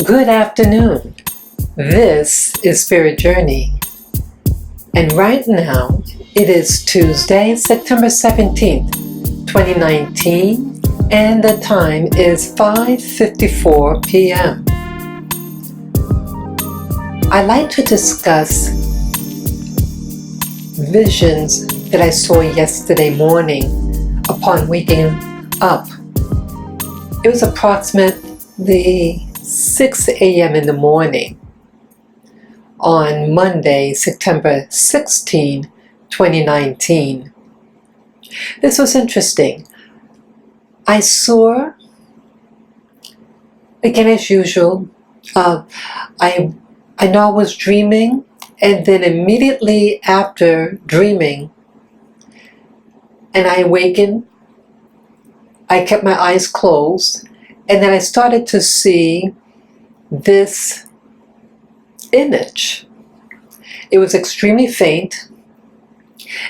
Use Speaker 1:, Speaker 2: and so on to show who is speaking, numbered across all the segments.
Speaker 1: Good afternoon. This is Spirit Journey. And right now, it is Tuesday, September 17th, 2019, and the time is 5:54 p.m. I like to discuss visions that I saw yesterday morning upon waking up. It was approximately 6 a.m. in the morning on Monday, September 16, 2019. This was interesting. I saw, again as usual, I know I was dreaming, and then immediately after dreaming and I awakened, I kept my eyes closed, and then I started to see this image. It was extremely faint,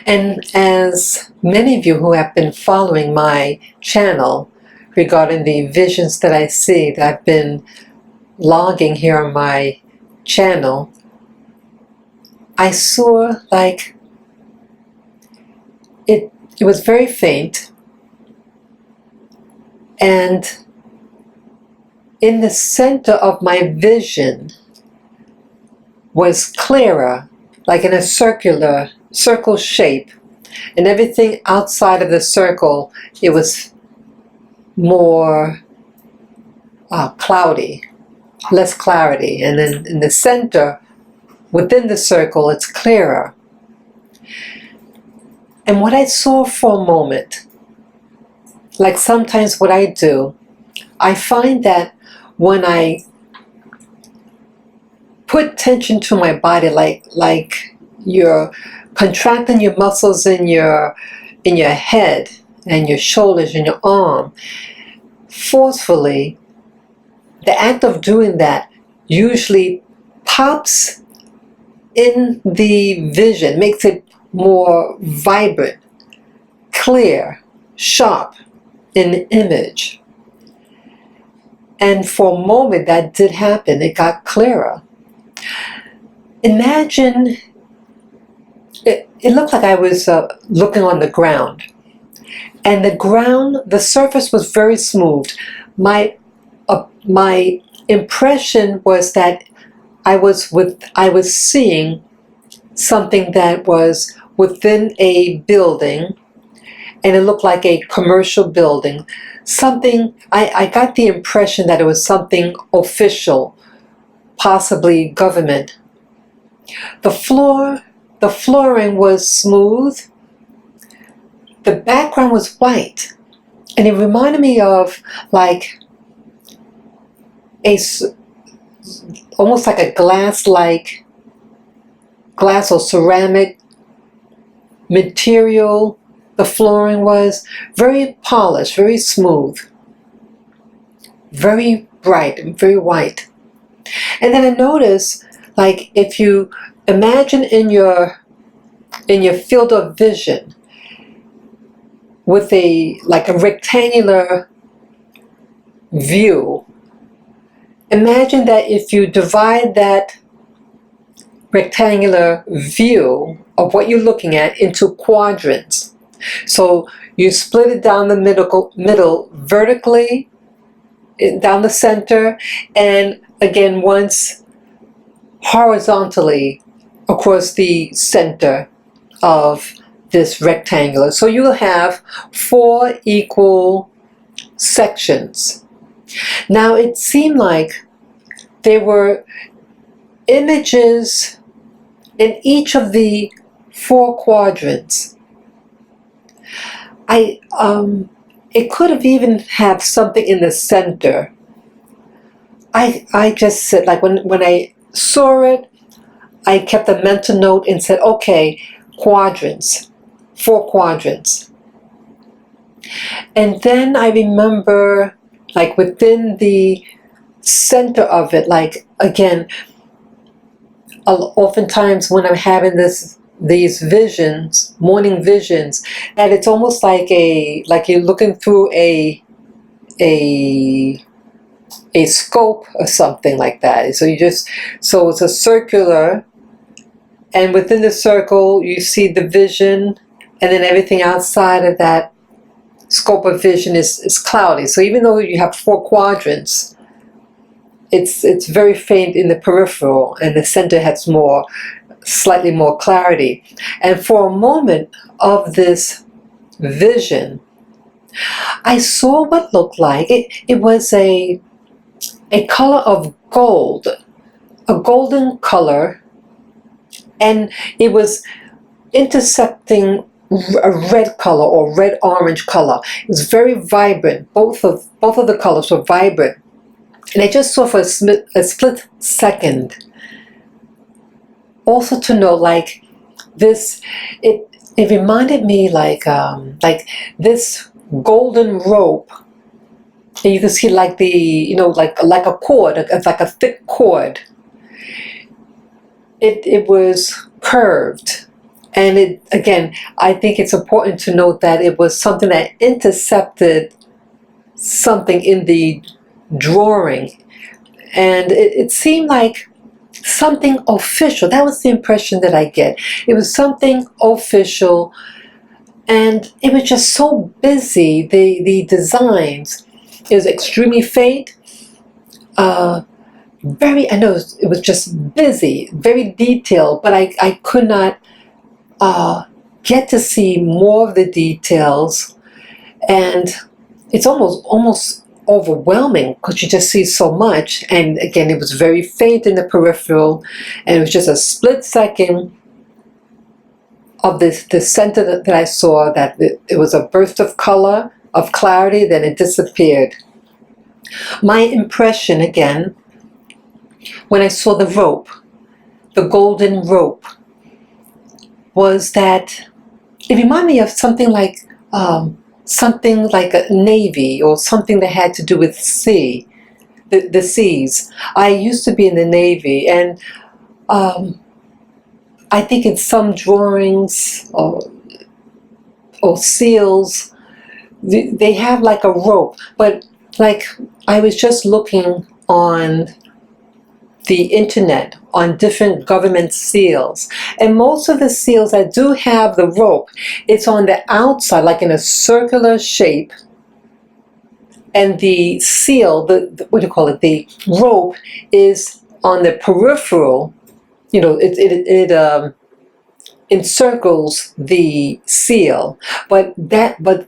Speaker 1: and as many of you who have been following my channel regarding the visions that I see that I've been logging here on my channel, I saw like it was very faint, and in the center of my vision was clearer, like in a circle shape, and everything outside of the circle, it was more cloudy, less clarity, and then in the center, within the circle, it's clearer. And what I saw for a moment, like sometimes what I do, I find that when I put tension to my body, like you're contracting your muscles in your head and your shoulders and your arm, forcefully, the act of doing that usually pops in the vision, makes it more vibrant, clear, sharp in the image. And for a moment that did happen, it got clearer. Imagine, it looked like I was looking on the ground. And the surface was very smooth. My impression was that I was seeing something that was within a building, and it looked like a commercial building. Something, I got the impression that it was something official, possibly government. The flooring was smooth. The background was white, and it reminded me of like almost like a glass or ceramic material. The flooring was very polished, very smooth, very bright, and very white. And then I noticed, like, if you imagine in your field of vision with a rectangular view, imagine that if you divide that rectangular view of what you're looking at into quadrants. So you split it down the middle vertically, down the center, and again once horizontally across the center of this rectangular. So you will have 4 equal sections. Now it seemed like there were images in each of the 4 quadrants. It could have even have something in the center. I just said, like when I saw it, I kept a mental note and said, okay, quadrants, 4 quadrants. And then I remember, like within the center of it, like again, oftentimes when I'm having these visions, morning visions, and it's almost like you're looking through a a scope or something like that. So so it's a circular, and within the circle you see the vision, and then everything outside of that scope of vision is cloudy. So even though you have 4 quadrants, it's very faint in the peripheral, and the center has slightly more clarity. And for a moment of this vision, I saw what looked like it was a color of gold, a golden color, and it was intersecting a red color or red orange color. It was very vibrant. Both of the colors were vibrant, and I just saw for a split second. Also to know, like this, it reminded me like this golden rope, and you can see like like a cord, it's like a thick cord. It was curved. And again, I think it's important to note that it was something that intercepted something in the drawing. And it seemed like something official. That was the impression that I get. It was something official, and it was just so busy. The designs, it was extremely faint. I know it was just busy, very detailed, but I could not get to see more of the details, and it's almost overwhelming because you just see so much. And again, it was very faint in the peripheral, and it was just a split second of the center that I saw, that it was a burst of color, of clarity, then it disappeared. My impression, again, when I saw the rope, the golden rope, was that it reminded me of something like a navy, or something that had to do with sea, the seas. I used to be in the Navy, and I think in some drawings or seals, they have like a rope. But like, I was just looking on the internet on different government seals, and most of the seals that do have the rope, it's on the outside, like in a circular shape, and the seal, what do you call it, the rope, is on the peripheral. It encircles the seal, but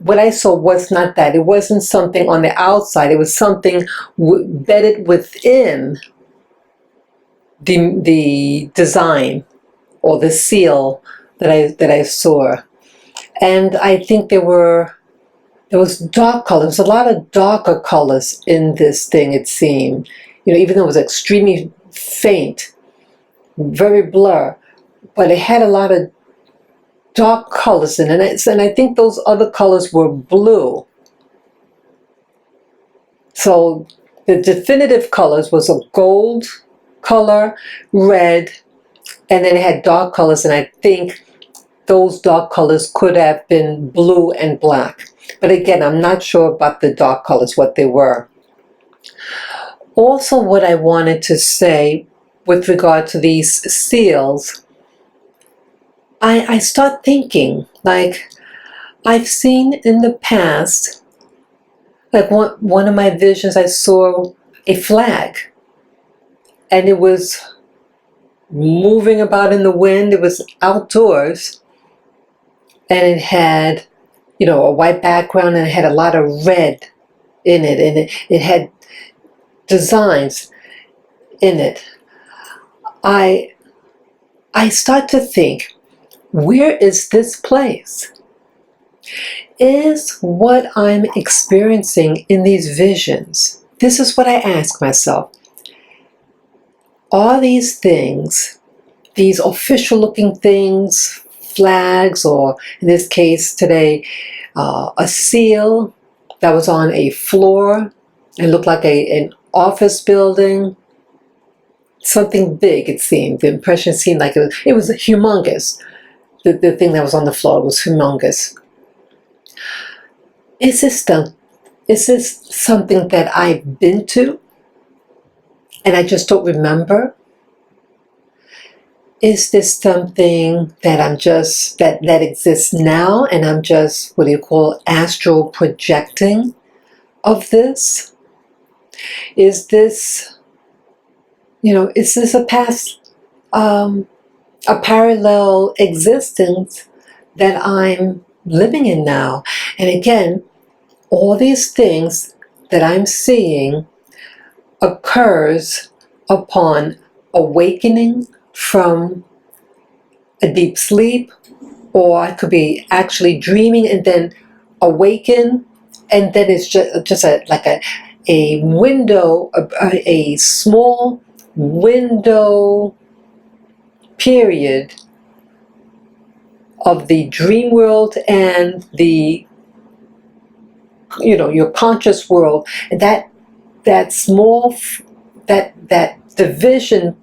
Speaker 1: what I saw was not that. It wasn't something on the outside. It was something bedded within the design or the seal that I saw. And I think there was dark colors, a lot of darker colors in this thing, it seemed. Even though it was extremely faint, very blur, but it had a lot of dark colors in it. And I think those other colors were blue. So the definitive colors was a gold color, red, and then it had dark colors, and I think those dark colors could have been blue and black. But again, I'm not sure about the dark colors, what they were. Also, what I wanted to say with regard to these seals, I start thinking, like, I've seen in the past, like one of my visions, I saw a flag, and it was moving about in the wind. It was outdoors, and it had, a white background, and it had a lot of red in it, and it had designs in it. I start to think, where is this place? Is what I'm experiencing in these visions, this is what I ask myself, are these things, these official looking things, flags, or in this case today, a seal that was on a floor and looked like an office building, something big, it seemed. The impression seemed like it was humongous. The thing that was on the floor was humongous. Is this something that I've been to? and I just don't remember? Is this something that that exists now, and I'm just, what do you call, astral projecting of this? Is this, is this a past, a parallel existence that I'm living in now? And again, all these things that I'm seeing occurs upon awakening from a deep sleep, or I could be actually dreaming and then awaken, and then it's just like a window, a small window period of the dream world and the, your conscious world, and that small, that division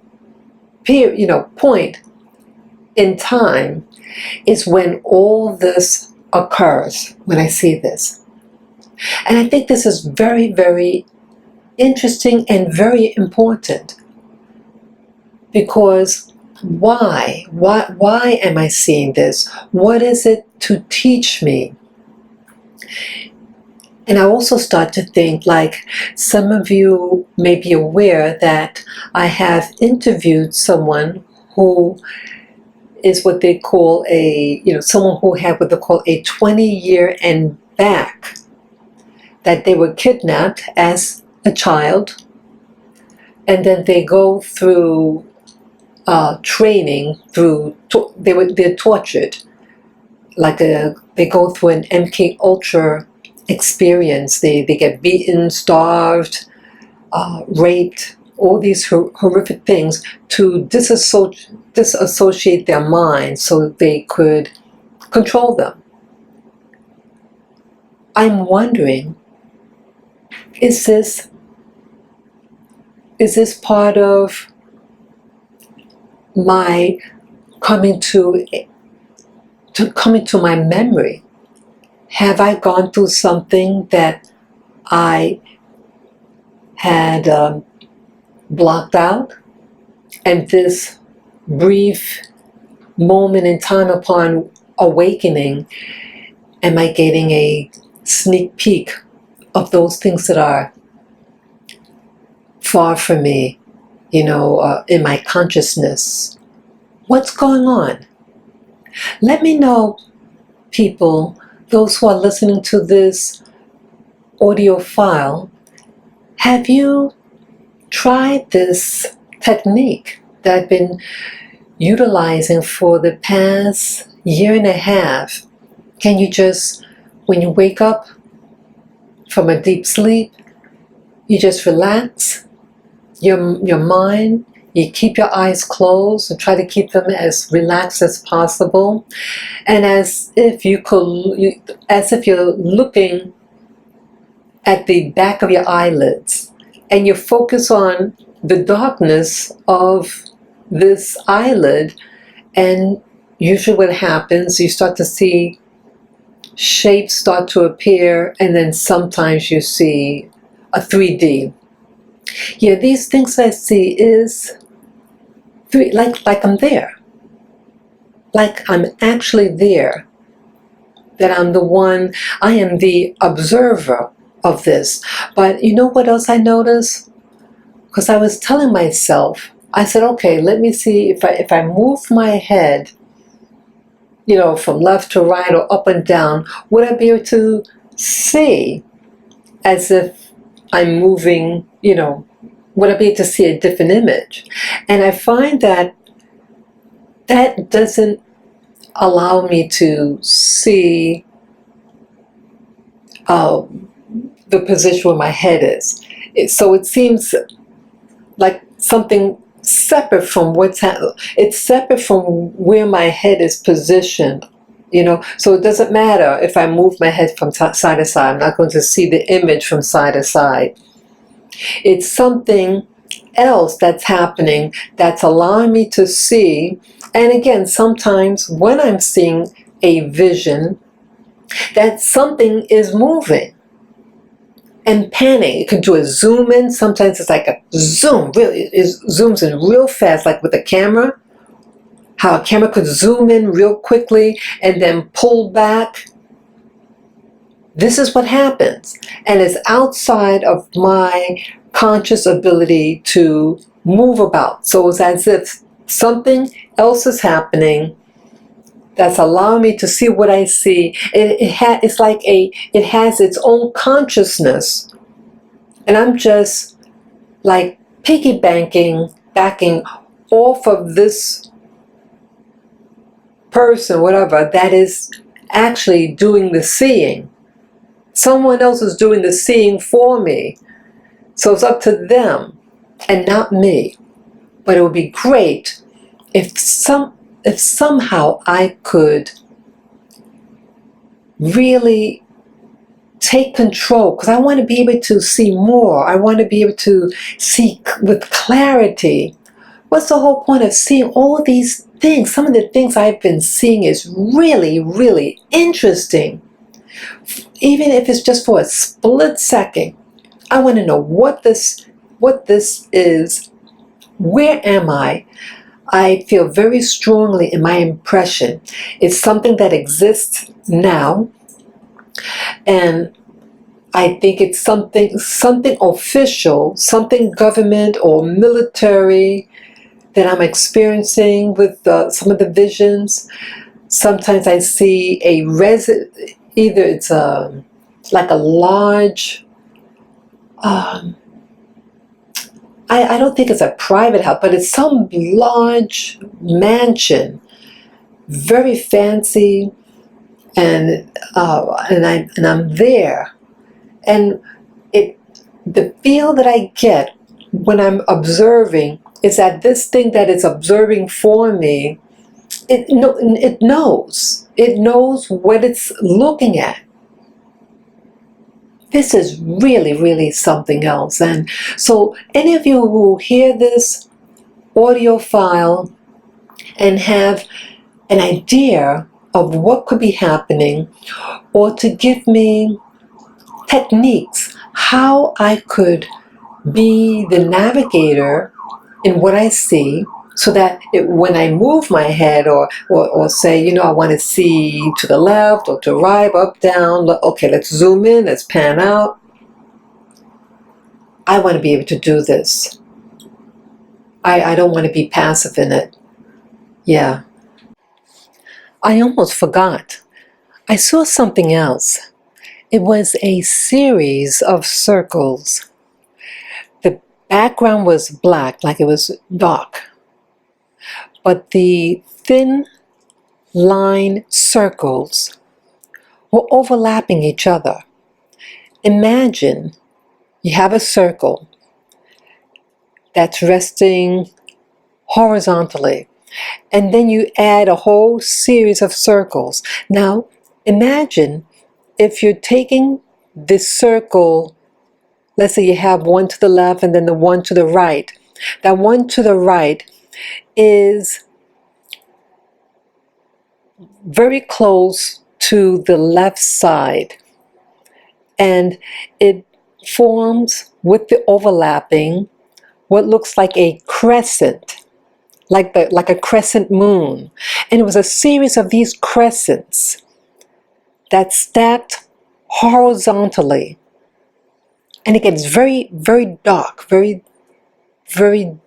Speaker 1: point in time is when all this occurs, when I see this. And I think this is very, very interesting and very important, because why am I seeing this? What is it to teach me? And I also start to think, like, some of you may be aware that I have interviewed someone who is what they call someone who had what they call a 20-year and back, that they were kidnapped as a child, and then they go through training, they're tortured, they go through an MK Ultra experience. They get beaten, starved, raped, all these horrific things to disassociate their minds so they could control them. I'm wondering, is this part of my coming to my memory? Have I gone through something that I had blocked out, and this brief moment in time upon awakening, am I getting a sneak peek of those things that are far from me, in my consciousness? What's going on? Let me know, people, those who are listening to this audio file. Have you tried this technique that I've been utilizing for the past year and a half? Can you just, when you wake up from a deep sleep, you just relax your mind, you keep your eyes closed and try to keep them as relaxed as possible, and as if you're looking at the back of your eyelids, and you focus on the darkness of this eyelid, and usually what happens, you start to see shapes start to appear, and then sometimes you see a 3D. Yeah, these things I see is like I'm there. Like I'm actually there. That I am the observer of this. But you know what else I noticed? Because I was telling myself, I said, okay, let me see if I move my head, from left to right or up and down, would I be able to see as if I'm moving, would I be able to see a different image? And I find that doesn't allow me to see the position where my head is. So it seems like something separate from it's separate from where my head is positioned, so it doesn't matter if I move my head from side to side. I'm not going to see the image from side to side. It's something else that's happening that's allowing me to see. And again, sometimes when I'm seeing a vision, that something is moving. and panning. It can do a zoom in. Sometimes it's like a zoom, really, it zooms in real fast, like with a camera. How a camera could zoom in real quickly and then pull back. This is what happens. And it's outside of my conscious ability to move about. So it's as if something else is happening that's allowing me to see what I see. It's like it has its own consciousness. And I'm just like backing off of this person, whatever, that is actually doing the seeing. Someone else is doing the seeing for me. So it's up to them and not me. But it would be great if somehow I could really take control, because I want to be able to see more. I want to be able to see with clarity. What's the whole point of seeing all these things? Some of the things I've been seeing is really, really interesting. Even if it's just for a split second, I want to know what this is. Where am I? I feel very strongly in my impression. It's something that exists now, and I think it's something official, something government or military that I'm experiencing with some of the visions. Sometimes I see either it's like a large, I don't think it's a private house, but it's some large mansion, very fancy, and I'm there, and the feel that I get when I'm observing is that this thing that is observing for me, it knows what it's looking at. This is really, really something else. And so any of you who hear this audio file and have an idea of what could be happening, or to give me techniques how I could be the navigator in what I see, so that when I move my head or say, I want to see to the left or to right, up, down, okay, let's zoom in, let's pan out. I want to be able to do this. I don't want to be passive in it. Yeah. I almost forgot. I saw something else. It was a series of circles. The background was black, like it was dark. But the thin line circles were overlapping each other. Imagine you have a circle that's resting horizontally, and then you add a whole series of circles. Now, imagine if you're taking this circle, let's say you have one to the left and then the one to the right. That one to the right is very close to the left side, and it forms, with the overlapping, what looks like a crescent, like a crescent moon. And it was a series of these crescents that stacked horizontally, and it gets very, very dark, very, very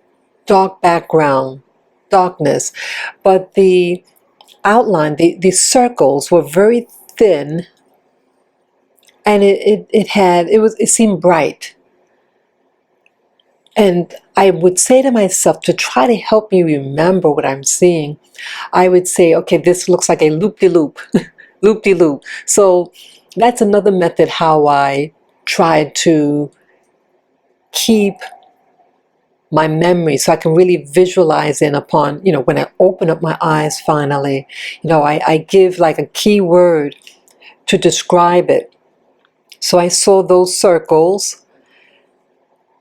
Speaker 1: dark background, darkness, but the outline, the circles were very thin, and it seemed bright. And I would say to myself, to try to help me remember what I'm seeing, I would say, okay, this looks like a loop-de-loop, loop-de-loop. So that's another method how I try to keep my memory, so I can really visualize in upon, when I open up my eyes finally, I give like a key word to describe it. So I saw those circles,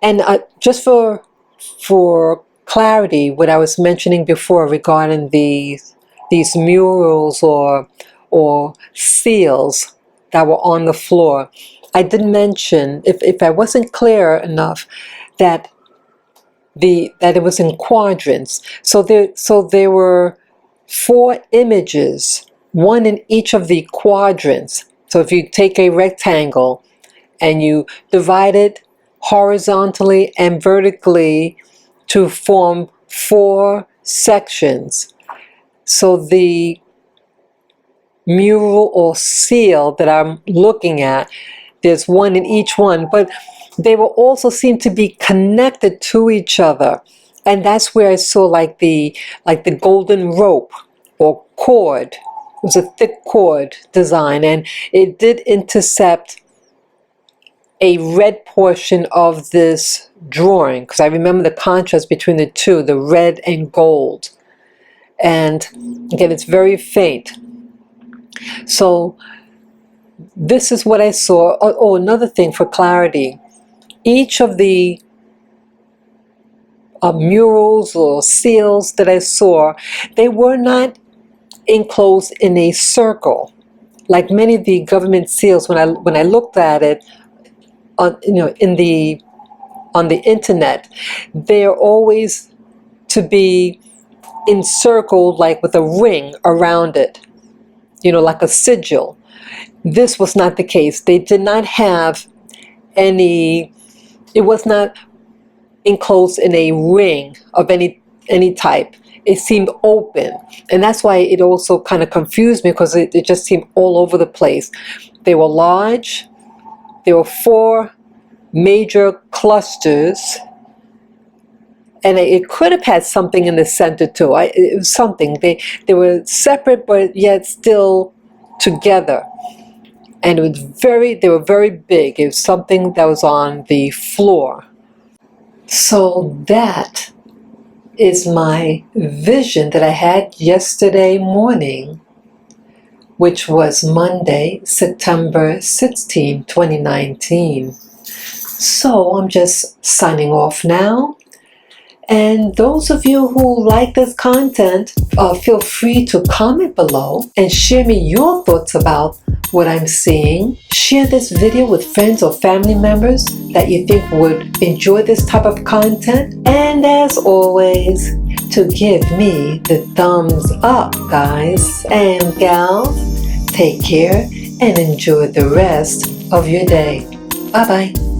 Speaker 1: and just for clarity, what I was mentioning before regarding these murals or seals that were on the floor, I did mention, if I wasn't clear enough, that that it was in quadrants. So there were 4 images, one in each of the quadrants. So if you take a rectangle and you divide it horizontally and vertically to form 4 sections. So the mural or seal that I'm looking at, there's one in each one, but they will also seem to be connected to each other. And that's where I saw like the golden rope or cord. It was a thick cord design, and it did intercept a red portion of this drawing, because I remember the contrast between the two, the red and gold. And again, it's very faint. So this is what I saw. Oh, another thing for clarity. Each of the murals or seals that I saw, they were not enclosed in a circle. Like many of the government seals, when I looked at it, on the internet, they are always to be encircled, like with a ring around it, like a sigil. This was not the case. They did not have any. It was not enclosed in a ring of any type. It seemed open, and that's why it also kind of confused me, because it just seemed all over the place. They were large. There were 4 major clusters, and it could have had something in the center too. It was something. They were separate, but yet still together. And they were very big. It was something that was on the floor. So that is my vision that I had yesterday morning, which was Monday, September 16, 2019. So I'm just signing off now. And those of you who like this content, feel free to comment below and share me your thoughts about what I'm seeing. Share this video with friends or family members that you think would enjoy this type of content. And as always, to give me the thumbs up, guys and gals. Take care and enjoy the rest of your day. Bye-bye.